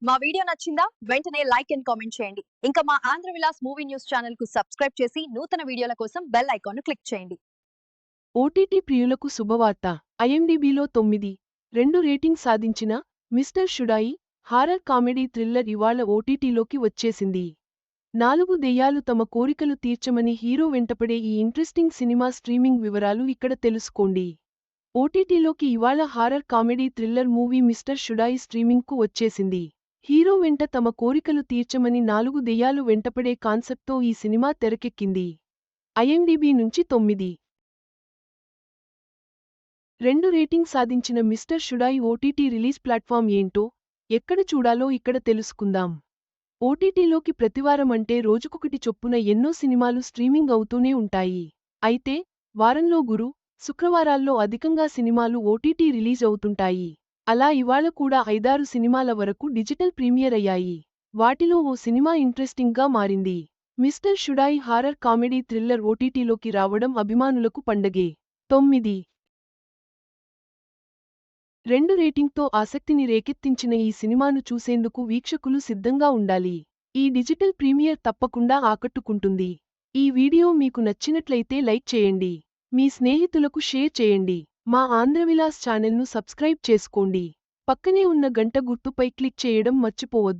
మా వీడియో నచ్చిందా? వెంటనే లైక్ అండ్ కామెంట్ చేయండి. ఇంకా మా Andhra Vilas movie news channel కు సబ్స్క్రైబ్ చేసి నూతన వీడియోల కోసం బెల్ ఐకాన్ ను క్లిక్ చేయండి. ఓటీటీ ప్రియులకు శుభవార్త. ఐఎండీబీలో 9.2 రేటింగ్ సాధించిన మిస్టర్ షుడాయి హారర్ కామెడీ థ్రిల్లర్ ఇవాళ ఓటీటీలోకి వచ్చేసింది. 4 దెయ్యాలు తమ కోరికలు తీర్చమని హీరో వెంటపడే ఈ ఇంట్రెస్టింగ్ సినిమా స్ట్రీమింగ్ వివరాలు ఇక్కడ తెలుసుకోండి. ఓటీటీలోకి ఇవాళ horror comedy thriller movie mister షుడాయి స్ట్రీమింగ్కు వచ్చేసింది. హీరో వెంట తమ కోరికలు తీర్చమని 4 దెయ్యాలు వెంటపడే కాన్సెప్ట్తో ఈ సినిమా తెరకెక్కింది. ఐఎండీబీ నుంచి 9.2 రేటింగ్ సాధించిన మిస్టర్ షుడాయి ఓటీటీ రిలీజ్ ప్లాట్ఫామ్ ఏంటో, ఎక్కడ చూడాలో ఇక్కడ తెలుసుకుందాం. ఓటీటీలోకి ప్రతివారం అంటే రోజుకొకటి చొప్పున ఎన్నో సినిమాలు స్ట్రీమింగ్ అవుతూనే ఉంటాయి. అయితే వారంలో గురు, శుక్రవారాల్లో అధికంగా సినిమాలు ఓటీటీ రిలీజ్ అవుతుంటాయి. అలా ఇవాళ కూడా 5-6 సినిమాల వరకు డిజిటల్ ప్రీమియర్ అయ్యాయి. వాటిలో ఓ సినిమా ఇంట్రెస్టింగ్గా మారింది. మిస్టర్ షుడాయి హారర్ కామెడీ థ్రిల్లర్ ఓటీటీలోకి రావడం అభిమానులకు పండగే. 9.2 రేటింగ్తో ఆసక్తిని రేకెత్తించిన ఈ సినిమాను చూసేందుకు వీక్షకులు సిద్ధంగా ఉండాలి. ఈ డిజిటల్ ప్రీమియర్ తప్పకుండా ఆకట్టుకుంటుంది. ఈ వీడియో మీకు నచ్చినట్లయితే లైక్ చేయండి. మీ స్నేహితులకు షేర్ చేయండి. మా ఆంధ్రవిలాస్ ఛానల్ను సబ్స్క్రైబ్ చేసుకోండి. పక్కనే ఉన్న గంట గుర్తుపై క్లిక్ చేయడం మర్చిపోవద్దు.